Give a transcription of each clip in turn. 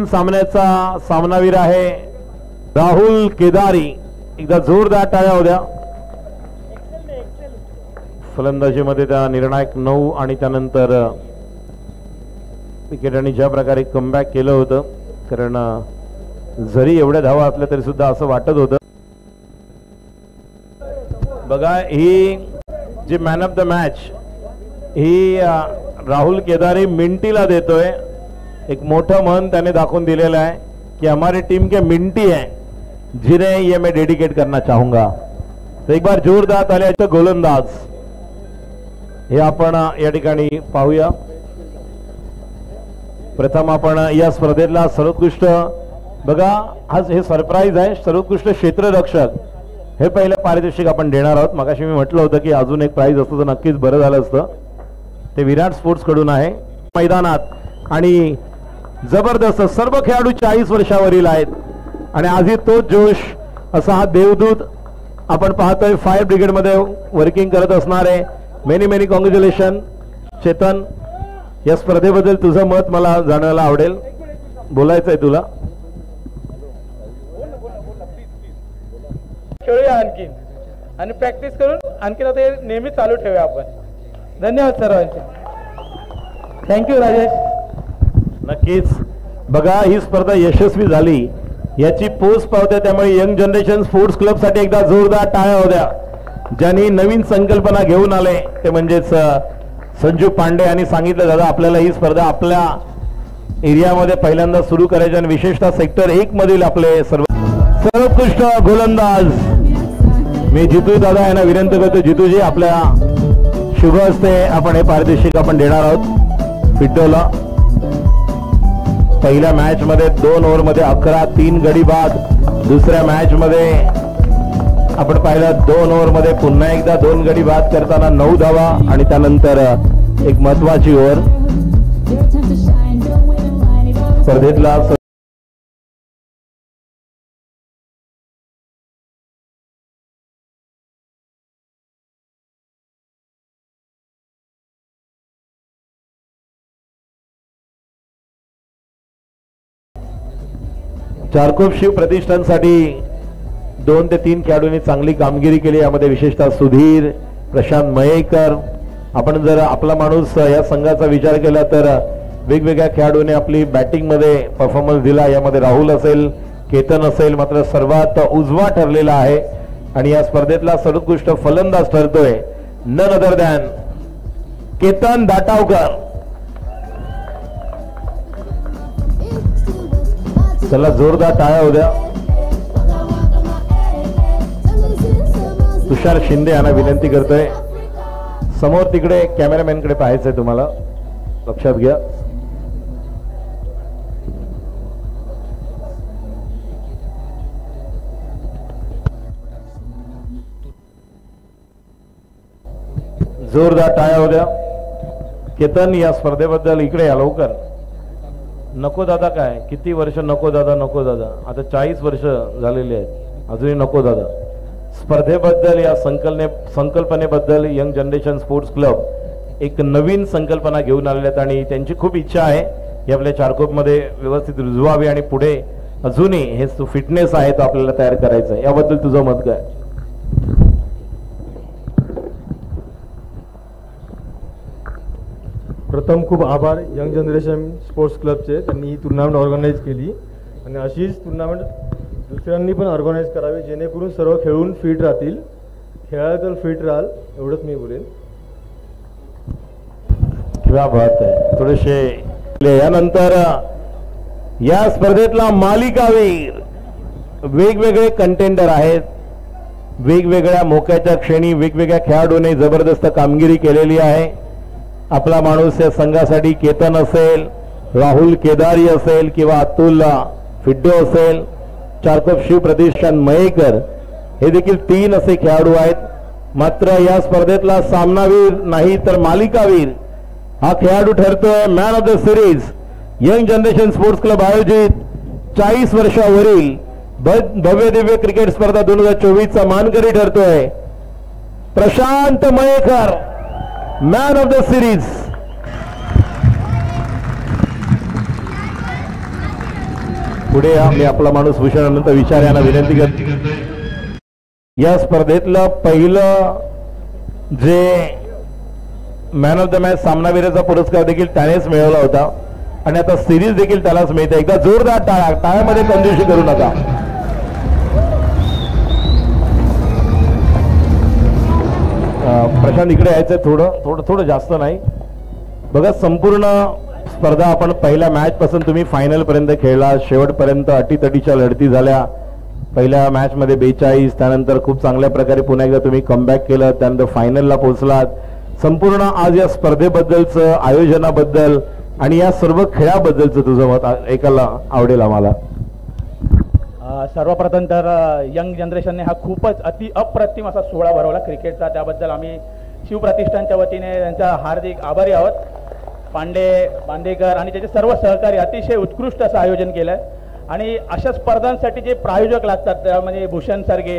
सामन्याचा सामनावीर आहे राहुल केदारी. एकदा जोरदार टाळ्या होत्या. फलंदाजीमध्ये त्या निर्णायक 9 आणि त्यानंतर विकेटांनी ज्या प्रकारे कमबॅक केलं होतं, कारण जरी एवढ्या धावा असल्या तरी सुद्धा असं वाटत होतं. बघा, ही जी मॅन ऑफ द मॅच ही राहुल केदारी मिंटीला देतोय. एक मोठं मन त्याने दाखवून दिलेलं आहे कि हमारी टीम के मिंटी है जिन्हें ये मैं डेडिकेट करना चाहूंगा. तो एक बार जोरदार तालियां. गोलंदाज हे आपण या ठिकाणी पाहूया. प्रथम आपण या स्पर्धेतला सर्वोत्कृष्ट, बघा आज हे सरप्राईज आहे, सर्वोत्कृष्ट क्षेत्ररक्षक हे पहिलं पारितोषिक आपण देणार आहोत. मगाशी मी म्हटलं होतं की अजून एक प्राइज असतं तर नक्कीच बरं झालं असतं. ते विराट स्पोर्ट्स कडून आहे मैदानात आणि जबरदस्त सर्व खेळाडू 40 वर्षावरील आहेत आणि आजही तोच जोश असा हा देवदूत आपण पाहतोय. फायर ब्रिगेड मध्ये वर्किंग करत असणार आहे. Many many congratulation Chetan. या स्पर्धेबद्दल तुझं मत मला जाणायला आवडेल. बोलायचंय तुला. खेळूया आणखी आणि प्रॅक्टिस करून आणखी आता नेहमी चालू ठेवूया आपण. धन्यवाद सर्वांचे. थँक्यू राजेश. नक्कीच. बघा, ही स्पर्धा यशस्वी झाली याची पोस्ट पावते, त्यामुळे यंग जनरेशन स्पोर्ट्स क्लब साठी एकदा जोरदार टाळ्या होत्या. ज्यांनी नवीन संकल्पना घेऊन आले ते म्हणजेच संजू पांडे यांनी सांगितलं, दादा आपल्याला ही स्पर्धा आपल्या एरियामध्ये पहिल्यांदा सुरू करायची आणि विशेषतः सेक्टर 1 मधील आपले सर्वोत्कृष्ट गोलंदाज मी जितू दादा यांना विनंती करतो. जितूजी, आपल्या शुभ हस्ते आपण हे पारितोषिक आपण देणार आहोत. फिटोला पहिल्या मॅच मध्ये 2 ओव्हरमध्ये 11 3 गडी बाद. दुसऱ्या मॅच मध्ये आपण पाहिलं 2 ओव्हरमध्ये पुन्हा एकदा 2 गडी बाद करताना 9 धावा आणि त्यानंतर एक महत्वाची ओव्हर. स्पर्धेतला चारकोप शिव प्रतिष्ठानसाठी 2 ते 3 खेळाडूंनी चांगली कामगिरी केली. यामध्ये विशेषतः सुधीर, प्रशांत मयेकर. आपण जर आपला माणूस या संघाचा विचार केला तर वेगवेगळ्या खेळाडूंनी आपली बॅटिंग मध्ये परफॉर्मन्स दिला. यामध्ये राहुल असेल, केतन असेल, मात्र सर्वात उजवा ठरलेला आहे आणि या स्पर्धेतला सर्वोत्कृष्ट फलंदाज ठरतोय नन अदर दॅन केतन दाटावकर. चला जोरदार टाळ्या होत्या. तुषार शिंदे यांना विनंती करतोय, समोर तिकडे कॅमेरामॅन कडे पाहायचंय तुम्हाला, लक्षात घ्या. जोरदार टाळ्या होत्या. केतन, या स्पर्धेबद्दल इकडे या लवकर. नको दादा, काय किती वर्ष नको दादा, नको दादा. आता 40 वर्ष झालेली आहेत, अजूनही नको दादा. स्पर्धेबद्दल, या संकल्पनेबद्दल यंग जनरेशन स्पोर्ट्स क्लब एक नवीन संकल्पना घेऊन आलेले आहेत आणि त्यांची खूप इच्छा आहे की आपल्या चारकोपमध्ये व्यवस्थित रुजवावे आणि पुढे अजूनही हे फिटनेस आहे तो आपल्याला तयार करायचा आहे. याबद्दल तुझं मत काय? प्रथम खूप आभार यंग जनरेशन स्पोर्ट्स क्लबचे. त्यांनी ही टुर्नामेंट ऑर्गनाईज केली आणि अशीच टुर्नामेंट दुसऱ्यांनी पण ऑर्गनाईज करावी जेणेकरून सर्व खेळून फिट राहतील. खेळायला तर फिट राहाल एवढंच मी बोलेन. क्या बात आहे. थोडेसे यानंतर या स्पर्धेतला मालिकावीर वेगवेगळे कंटेंडर आहेत. वेगवेगळ्या मोक्याच्या क्षणी वेगवेगळ्या खेळाडूंनी जबरदस्त कामगिरी केलेली आहे. आपला माणूस या संघासाठी केतन असेल, राहुल केदारी असेल किंवा अतुल फिड्डो असेल, चारकोप शिव प्रतिष्ठान मयेकर, हे देखील 3 असे खेळाडू आहेत. मात्र या स्पर्धेतला सामनावीर नाही तर मालिकावीर हा खेळाडू ठरतोय man of the series young generation sports club आयोजित 40 वर्षावरील भव्य दिव्य क्रिकेट स्पर्धा 2024चा मानकरी ठरतोय Prashant Mayekar, man of the series. पुढे मी आपला माणूस भूषण अनंत विचार यांना विनंती करतो. या स्पर्धेतलं पहिलं जे मॅन ऑफ द मॅच सामनावीराचा पुरस्कार देखील त्यानेच मिळवला होता आणि आता सिरीज देखील त्यालाच मिळते. एकदा जोरदार टाळ्या, टाळ्यामध्ये कंजूसी करू नका. प्रशांत इकडे यायचं थोडं जास्त नाही. बघा संपूर्ण स्पर्धा आपण पहिल्या मॅच पासून तुम्ही फायनल पर्यंत खेळला, शेवटपर्यंत अटीतटीच्या लढती झाल्या. पहिल्या मॅच मध्ये 42, त्यानंतर खूप चांगल्या प्रकारे पुन्हा एकदा तुम्ही कमबॅक केलं, त्यानंतर फायनलला पोहोचलात. संपूर्ण आज या स्पर्धेबद्दलचं, आयोजनाबद्दल आणि या सर्व खेळाबद्दलचं तुझं मत ऐकायला आवडेल आम्हाला. सर्वप्रथम तर यंग जनरेशनने हा खूपच अप्रतिम असा सोहळा भरवला क्रिकेटचा. त्याबद्दल आम्ही शिवप्रतिष्ठानच्या वतीने त्यांचा हार्दिक आभारी आहोत. पांडे, बांदेकर आणि त्याचे सर्व सहकारी अतिशय उत्कृष्ट असं आयोजन केलं. आणि अशा स्पर्धांसाठी जे प्रायोजक लागतात म्हणजे भूषण सारखे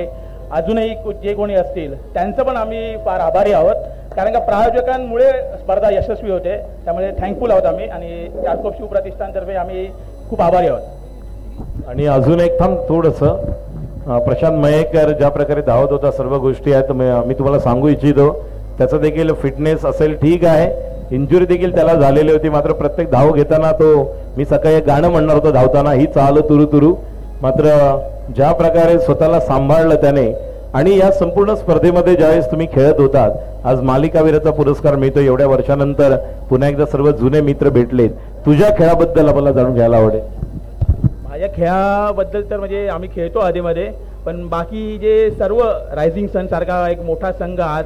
अजूनही जे कोणी असतील त्यांचं पण आम्ही फार आभारी आहोत. कारण का प्रायोजकांमुळे स्पर्धा यशस्वी होते. त्यामुळे थँकफुल आहोत आम्ही आणि चारकोप शिवप्रतिष्ठानतर्फे आम्ही खूप आभारी आहोत. आणि अजून एक थांब थोडंसं, प्रशांत मयेकर ज्या प्रकारे धावत होता, सर्व गोष्टी आहेत मी तुम्हाला सांगू इच्छितो. त्याचं देखील फिटनेस असेल ठीक आहे, इंजुरी देखील त्याला झालेली होती. मात्र प्रत्येक धाव घेताना मी सकाळी एक गाणं म्हणणार होतो धावताना, ही चाल तुरु तुरु. मात्र ज्या प्रकारे स्वतःला सांभाळलं त्याने आणि या संपूर्ण स्पर्धेमध्ये ज्यावेळेस तुम्ही खेळत होतात, आज मालिकावीराचा पुरस्कार मिळतो. एवढ्या वर्षानंतर पुन्हा एकदा सर्व जुने मित्र भेटलेत. तुझ्या खेळाबद्दल आम्हाला जाणून घ्यायला आवडेल. माझ्या खेळाबद्दल तर म्हणजे आम्ही खेळतो आधीमध्ये, पण बाकी जे सर्व रायझिंग सन सारखा एक मोठा संघ आज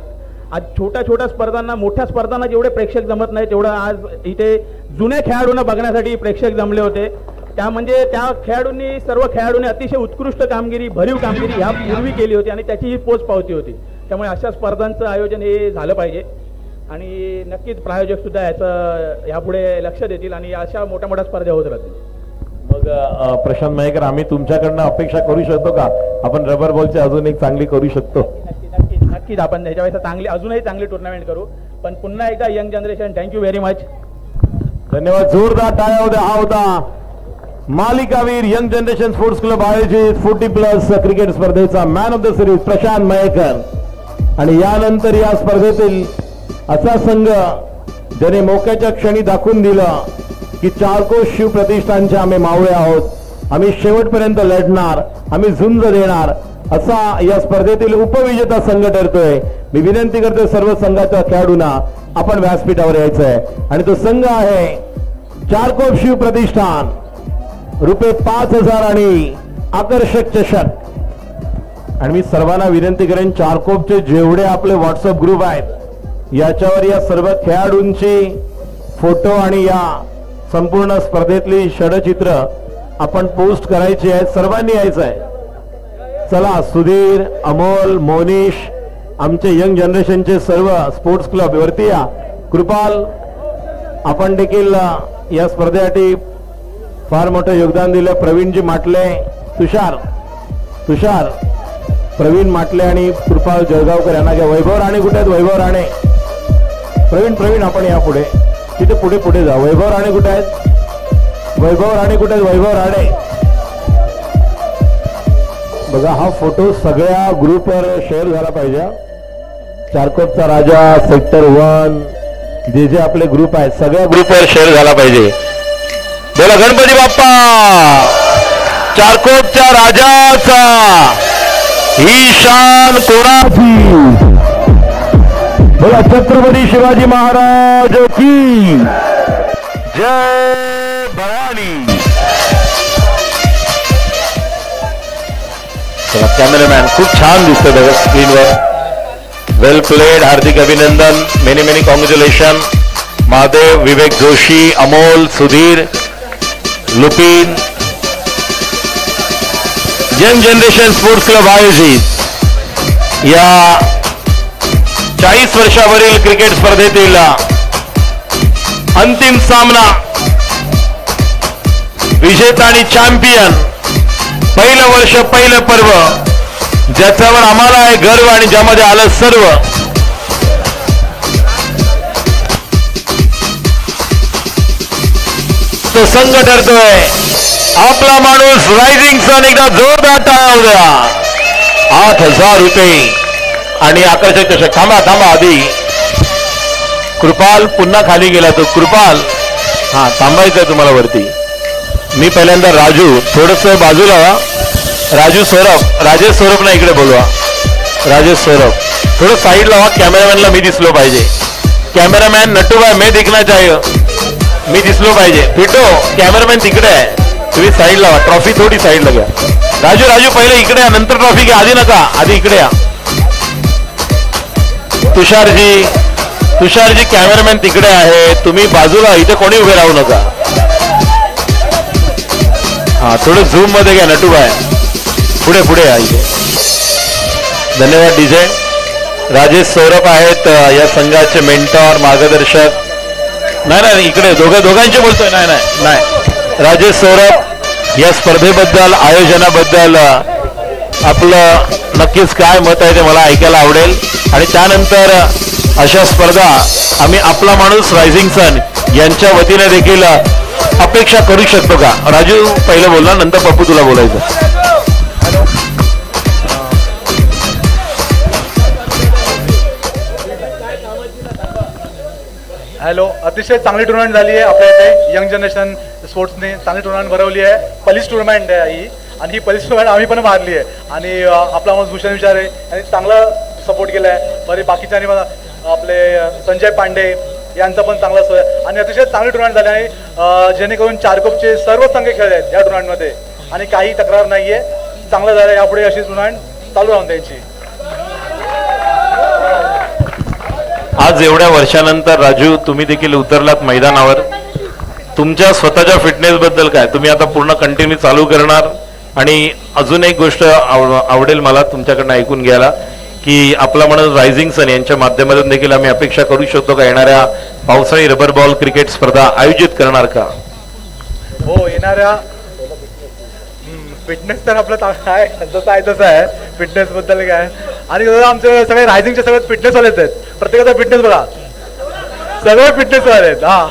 छोट्या स्पर्धांना, मोठ्या स्पर्धांना जेवढे प्रेक्षक जमत नाही तेवढं आज इथे जुन्या खेळाडूंना बघण्यासाठी प्रेक्षक जमले होते. त्या खेळाडूंनी, सर्व खेळाडूंनी अतिशय उत्कृष्ट कामगिरी, भरीव कामगिरी यापूर्वी केली होती आणि त्याची ही पोचपावती होती. त्यामुळे अशा स्पर्धांचं आयोजन हे झालं पाहिजे आणि नक्कीच प्रायोजक सुद्धा याचं यापुढे लक्ष देतील आणि अशा मोठ्या स्पर्धा होत राहतील. मग प्रशांत मयेकर, आम्ही तुमच्याकडनं अपेक्षा करू शकतो का आपण रबर बॉलची अजून एक चांगली करू शकतो? नक्कीच आपण ह्याच्यावेळेस अजूनही चांगली टुर्नामेंट करू. पण पुन्हा एकदा young generation thank you very much. धन्यवाद. जोरदार टाळ्या होत्या. हा होता मालिकावीर यंग जनरेशन स्पोर्ट्स क्लब आयोजित 40+ क्रिकेट स्पर्धेचा man of the series Prashant Mayekar. आणि यानंतर या स्पर्धेतील असा संघ ज्याने मोक्याच्या क्षणी दाखवून दिलं की चारकोप शिव प्रतिष्ठानचे आम्ही मावळे आहोत, आम्ही शेवटपर्यंत लढणार, आम्ही झुंज देणार, असा या स्पर्धेतील उपविजेता संघ ठरतोय. मी विनंती करतोय सर्व संघाच्या खेळाडूंना आपण व्यासपीठावर यायचं आहे आणि तो संघ आहे चारकोप शिव प्रतिष्ठान. ₹5,000 आणि आकर्षक चषक. आणि मी सर्वांना विनंती करेन, चारकोपचे जेवढे आपले व्हॉट्सअप ग्रुप आहेत याच्यावर या सर्व खेळाडूंची फोटो आणि या संपूर्ण स्पर्धेतली षडचित्र आपण पोस्ट करायची आहे. सर्वांनी यायचं आहे. चला, सुधीर, अमोल, मोनिश, आमचे यंग जनरेशनचे सर्व स्पोर्ट्स क्लब वरती या. कृपाल, आपण देखील या स्पर्धेसाठी फार मोठं योगदान दिलं. प्रवीणजी माटले, तुषार, प्रवीण माटले आणि कृपाल जळगावकर यांना घ्या. वैभव राणे कुठे आहेत? वैभव राणे, प्रवीण आपण या पुढे, तिथे पुढे जा. वैभव राणे कुठे आहेत? वैभव राणे. बघा, हा फोटो सगळ्या ग्रुपवर शेअर झाला पाहिजे. चारकोपचा राजा, सेक्टर 1, जे आपले ग्रुप आहेत सगळ्या ग्रुपवर शेअर झाला पाहिजे. बोला गणपती बाप्पा. चारकोपच्या राजाचा ही शान कोणाची? बोला छत्रपती शिवाजी महाराज की जय. भवानी. कॅमेरामॅन खूप छान दिसतोय बघा स्क्रीनवर. वेल प्लेड. हार्दिक अभिनंदन. Many congratulation. Mahadev, Vivek Joshi, Amol, Sudhir, Lupin. Young generation sports club आयोजित या 40 वर्षावरील क्रिकेट स्पर्धेतील अंतिम सामना. विजेता आणि चॅम्पियन. पहिलं वर्ष, पहिलं पर्व, ज्याच्यावर आम्हाला आहे गर्व आणि ज्यामध्ये आलं सर्व. तो संघ ठरतोय आपला माणूस रायझिंग सन एकदा जोरदार टाळ्या द्या. 8,000 रुपये आणि आकर्षक चषक. थांबा थांबा आधी कृपाल पुन्हा खाली गेला तो. कृपाल हा थांबायचंय तुम्हाला वरती. मी पहिल्यांदा राजू थोडस बाजूला. राजू सौरभ राजेश सौरभ ना इकडे बोलवा. राजेश सौरभ थोडं साईड लावा. कॅमेरामॅनला मी दिसलो पाहिजे. कॅमेरामॅन नटूभाई मैं दिखना चाहिए. मी दिसलो पाहिजे. फिटो कॅमेरामॅन तिकडे आहे. तुम्ही साईड लावा. ट्रॉफी थोडी साईडला घ्या. राजू राजू पहिले इकडे या नंतर ट्रॉफी घ्या. आधी नका आधी इकडे या. तुषारजी कॅमेरामॅन तिकडे आहे. तुम्ही बाजूला इथे कोणी उभे राहू नका. हा थोडं झूम मध्ये घ्या नटूभाई. पुढे पुढे या इथे. धन्यवाद डीजे. राजेश सौरभ आहेत या संघाचे मेंटॉर मार्गदर्शक. नाही इकडे दोघांचे बोलतोय. नाही राजेश सौरभ या स्पर्धेबद्दल आयोजनाबद्दल आपलं नक्कीच काय मत आहे ते मला ऐकायला आवडेल. आणि त्यानंतर अशा स्पर्धा आम्ही आपला माणूस रायझिंग सन यांच्या वतीने देखील अपेक्षा करू शकतो का? राजू पहिलं बोलला नंतर पप्पू तुला बोलायचं. हॅलो. अतिशय चांगली टुर्नामेंट झाली आहे आपल्या इथे. यंग जनरेशन स्पोर्ट्सने चांगली टुर्नामेंट भरवली आहे. पलीस टुर्नामेंट आहे ही आणि ही पलीस टुर्नामेंट आम्ही पण मारली आहे. आणि आपला माणूस भूषण विचारे यांनी चांगला सपोर्ट केला आहे. बरे बाकीच्यानी मला आपले संजय पांडे यांचा पण चांगला सोय आणि अतिशय चांगली टुर्नामेंट झाली आहे. जेणेकरून चारकोपचे सर्व संघ खेळले आहेत या टुर्नामेंटमध्ये आणि काही तक्रार नाही आहे. चांगलं झालं. यापुढे अशी टुर्नामेंट चालू राहून द्यायची. आज एवढ्या वर्षानंतर राजू तुम्ही देखील उतरलात मैदानावर. तुमच्या स्वतःच्या फिटनेस बद्दल काय? तुम्ही आता पूर्ण कंटिन्यू चालू करणार. आणि अजून एक गोष्ट आवडेल मला तुमच्याकडनं ऐकून घ्यायला की आपला म्हणून रायझिंग सन यांच्या माध्यमातून देखील आम्ही अपेक्षा करू शकतो का येणाऱ्या पावसाळी रबर बॉल क्रिकेट स्पर्धा आयोजित करणार का? हो येणाऱ्या फिटनेस तर आपलं आहे जसं आहे तसं आहे. फिटनेस बद्दल काय आणि आमचे सगळे रायझिंगचे सगळे फिटनेस वालेच आहेत. प्रत्येकाचा फिटनेस बघा सगळे फिटनेस वाले आहेत. हा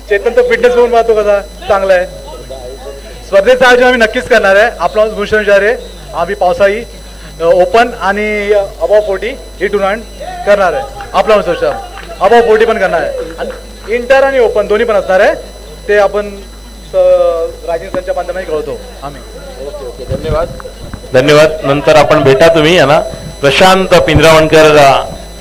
चेतन तर फिटनेस बघून पाहतो कसा चांगला आहे. स्पर्धेचं आयोजन आम्ही नक्कीच करणार आहे. आपला भूषण विचारे आम्ही पावसाळी ओपन आणि अबाव 40 ही टुर्नामेंट करणार आहे. आपला अबाव 40 पण करणार आहे आणि इंटर आणि ओपन दोन्ही पण असणार आहे. ते आपण रायझिंग सनच्या माध्यमाने कळवतो आम्ही. ओके धन्यवाद. नंतर आपण भेटा तुम्ही यांना. प्रशांत पिंजरावणकर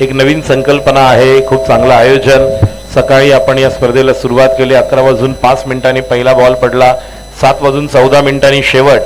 एक नवीन संकल्पना आहे. खूप चांगलं आयोजन. सकाळी आपण या स्पर्धेला सुरुवात केली. 11:05 पहिला बॉल पडला. 7:14 शेवट.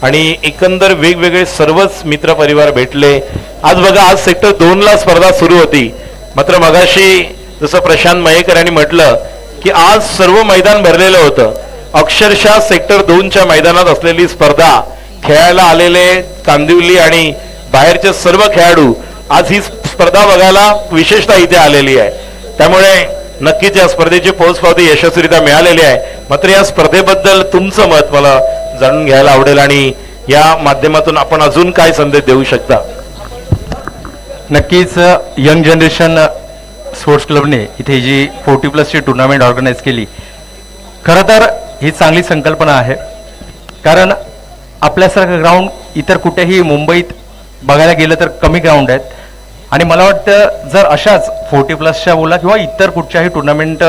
आणि एकंदर वेगवेगळे सर्वच मित्र परिवार भेटले. आज बघा आज सेक्टर 2ला स्पर्धा सुरू होती. मात्र मगाशी जसं प्रशांत मयेकर यांनी म्हटलं की आज सर्व मैदान भरलेलं होतं. अक्षरशः सेक्टर 2च्या मैदानात असलेली स्पर्धा खेळायला आलेले कांदिवली आणि बाहेरचे सर्व खेळाडू आज ही स्पर्धा बघायला विशेषतः इथे आलेली आहे. त्यामुळे नक्कीच या स्पर्धेची पोचपावती यशस्वीरित्या मिळालेली आहे. मात्र या स्पर्धेबद्दल तुमचं मत मला जाणून घ्यायला आवडेल आणि या माध्यमातून आपण अजून काय संदेश देऊ शकता? नक्कीच यंग जनरेशन स्पोर्ट्स क्लबने इथे जी 40+ टुर्नामेंट ऑर्गनाईज केली. खरं तर ही चांगली संकल्पना आहे. कारण आपल्यासारखं ग्राउंड इतर कुठेही मुंबईत बघायला गेलं तर कमी ग्राउंड आहेत. आणि मला वाटतं जर अशाच 40+ बोला किंवा इतर कुठच्याही टुर्नामेंट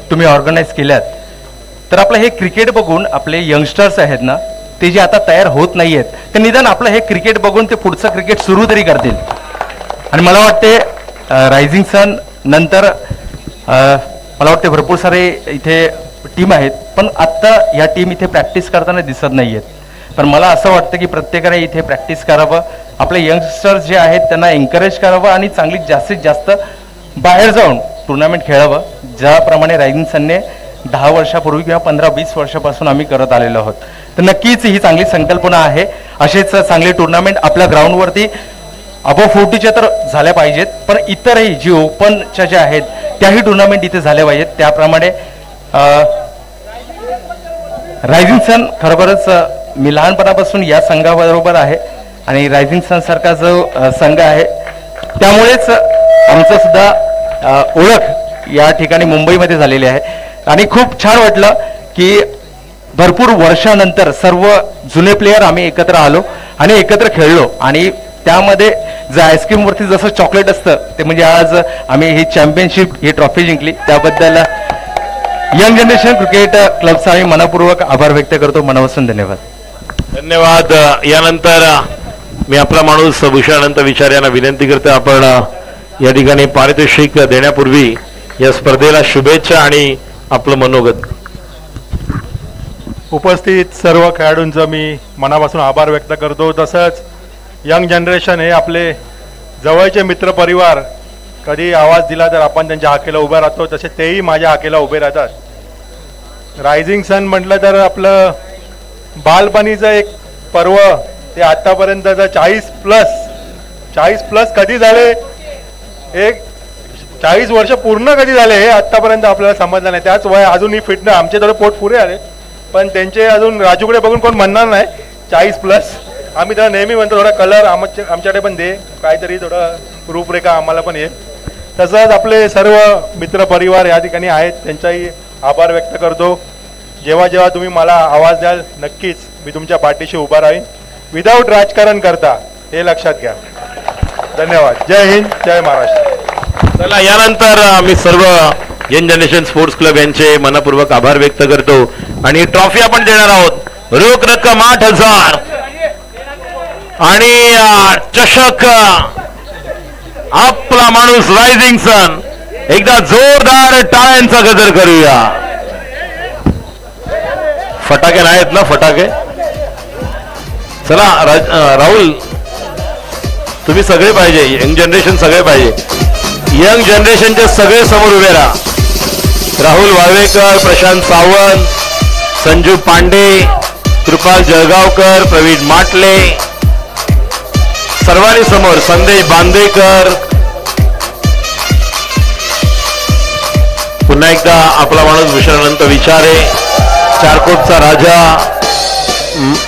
तुम्ही ऑर्गनाईज केल्यात तर आपलं हे क्रिकेट बघून आपले यंगस्टर्स आहेत ना ते जे आता तयार होत नाही आहेत ते निदान आपलं हे क्रिकेट बघून ते पुढचं क्रिकेट सुरू तरी करतील. आणि मला वाटते रायझिंग सन नंतर मला वाटते भरपूर सारे इथे टीम आहेत पण आत्ता या टीम इथे प्रॅक्टिस करताना दिसत नाही आहेत. पण मला असं वाटतं की प्रत्येकाने इथे प्रॅक्टिस करावं. आपले यंगस्टर्स जे आहेत त्यांना एन्करेज करावं आणि चांगली जास्तीत जास्त बाहेर जाऊन टुर्नामेंट खेळावं. ज्याप्रमाणे रायझिंग सनने 10 वर्षापूर्वी किंवा 15-20 वर्षापासून आम्ही करत आलेलो आहोत. तर नक्कीच ही चांगली संकल्पना आहे. असेच चांगले टुर्नामेंट आपल्या ग्राउंडवरती अबव 40च्या तर झाल्या पाहिजेत पण इतरही जी ओपनच्या ज्या आहेत त्याही टुर्नामेंट इथे झाल्या पाहिजेत. त्याप्रमाणे रायझिंग सन खरोखरच मी लहानपणापासून या संघाबरोबर आहे आणि रायझिंग सन सारखा जो संघ आहे त्यामुळेच आमचं सुद्धा ओळख या ठिकाणी मुंबईमध्ये झालेली आहे. आणि खूप छान वाटलं की भरपूर वर्षानंतर सर्व जुने प्लेयर आम्ही एकत्र आलो आणि एकत्र खेळलो आणि त्यामध्ये जे आईस्क्रीमवरती जसं चॉकलेट असतं ते म्हणजे आज आम्ही ही चॅम्पियनशिप ही ट्रॉफी जिंकली त्याबद्दल यंग जनरेशन क्रिकेट क्लबचा आम्ही मनपूर्वक आभार व्यक्त करतो. मनापासून धन्यवाद. धन्यवाद. यानंतर मी आपला माणूस भूषणानंत विचार यांना विनंती करतो आपण या ठिकाणी पारितोषिक देण्यापूर्वी या स्पर्धेला शुभेच्छा आणि आपलं मनोगत. उपस्थित सर्व खेळाडूंचं मी मनापासून आभार व्यक्त करतो. तसंच यंग जनरेशन हे आपले जवळचे मित्रपरिवार, कधी आवाज दिला तर आपण त्यांच्या हाकेला उभं राहतो, तसे तेही माझ्या हाकेला उभे राहतात. रायझिंग सन म्हटलं तर आपलं बालपणीचं एक पर्व ते आत्तापर्यंतचं 40 प्लस कधी झाले, एक 40 वर्ष पूर्ण कधी झाले हे आत्तापर्यंत आपल्याला समजलं नाही. त्याच वय अजूनही फिटनेस आमचे थोडे पोट पुरे आले, पण त्यांचे अजून राजूकडे बघून कोण म्हणणार नाही 40 प्लस. आम्ही त्याला नेहमी म्हणतो थोडा कलर आमच्याकडे पण दे, काहीतरी थोडं रूपरेखा आम्हाला पण ये. तसंच आपले सर्व मित्रपरिवार या ठिकाणी आहेत, त्यांचाही आभार व्यक्त करतो. जेव्हा जेव्हा तुम्ही मला आवाज द्याल नक्कीच मी तुमच्या पाठीशी उभा राहीन, विदाऊट राजकारण करता, हे लक्षात घ्या. धन्यवाद. जय हिंद, जय महाराष्ट्र. चला यानंतर आम्ही सर्व यंग जनरेशन स्पोर्ट्स क्लब यांचे मनपूर्वक आभार व्यक्त करतो आणि ट्रॉफी आपण देणार आहोत. रोख रक्कम 8,000 आणि चषक आपला माणूस रायझिंग सन. एकदा जोरदार टाळ्यांचा गजर करूया. फटाके नाहीत ना? फटाके चला. राहुल तुम्ही सगळे पाहिजे, यंग जनरेशन सगळे पाहिजे. यंग जनरेशनचे सगळे समोर उभे राहा. राहुल वाळवेकर, प्रशांत सावंत, संजू पांडे, कृपाल जळगावकर, प्रवीण माटले, सर्वांनी समोर. संदेश बांदेकर. पुन्हा एकदा आपला माणूस भूषणानंत विचारे, चारकोटचा राजा,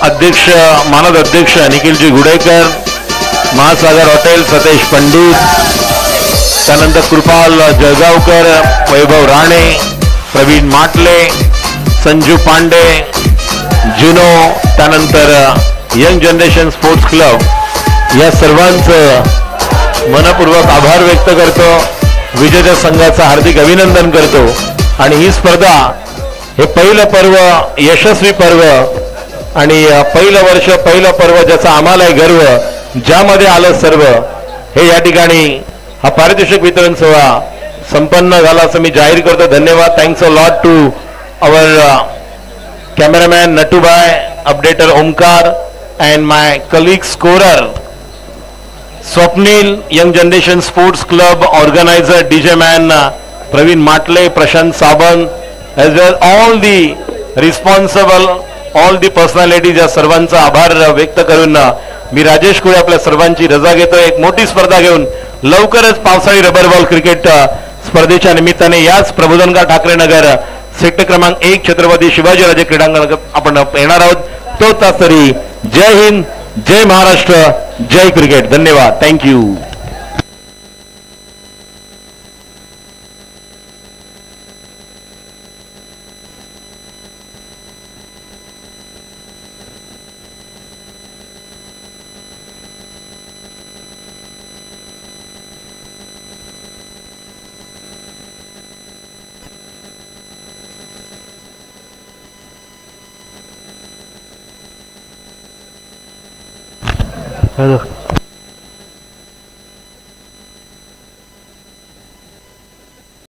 अध्यक्ष मानद अध्यक्ष निखिलजी गुडेकर, महासागर हॉटेल सतेश पंडित, त्यानंतर कृपाल जळगावकर, वैभव राणे, प्रवीण माटले, संजू पांडे, जुनो, त्यानंतर यंग जनरेशन स्पोर्ट्स क्लब या सर्वांचं मनपूर्वक आभार व्यक्त करतो. विजेत्या संघाचं हार्दिक अभिनंदन करतो. आणि ही स्पर्धा हे पहिलं पर्व, यशस्वी पर्व आणि पहिलं वर्ष, पहिलं पर्व ज्याचा आम्हालाही गर्व, ज्यामध्ये आलं सर्व, हे या ठिकाणी हा पारितोषिक वितरण सोहळा संपन्न झाला असं मी जाहीर करतो. धन्यवाद. Thanks a lot to our cameraman Natubhai, updater Omkar and my colleague scorer Swapnil, young generation sports club organiser DJ man Pravin Matle, Prashant Sawant, as well all the responsible, all the personalities, या सर्वांचा आभार व्यक्त करून मी राजेश कुळे आपल्या सर्वांची रजा घेतो. एक मोठी स्पर्धा घेऊन लवकरच पावसाळी रबर बॉल क्रिकेट स्पर्धेच्या निमित्ताने याच प्रबोधनकार ठाकरे नगर सेक्टर क्रमांक 1 छत्रपती शिवाजीराजे क्रीडांगण आपण येणार आहोत. तो तास तरी जय हिंद, जय महाराष्ट्र, जय क्रिकेट. धन्यवाद. थँक्यू. Hello.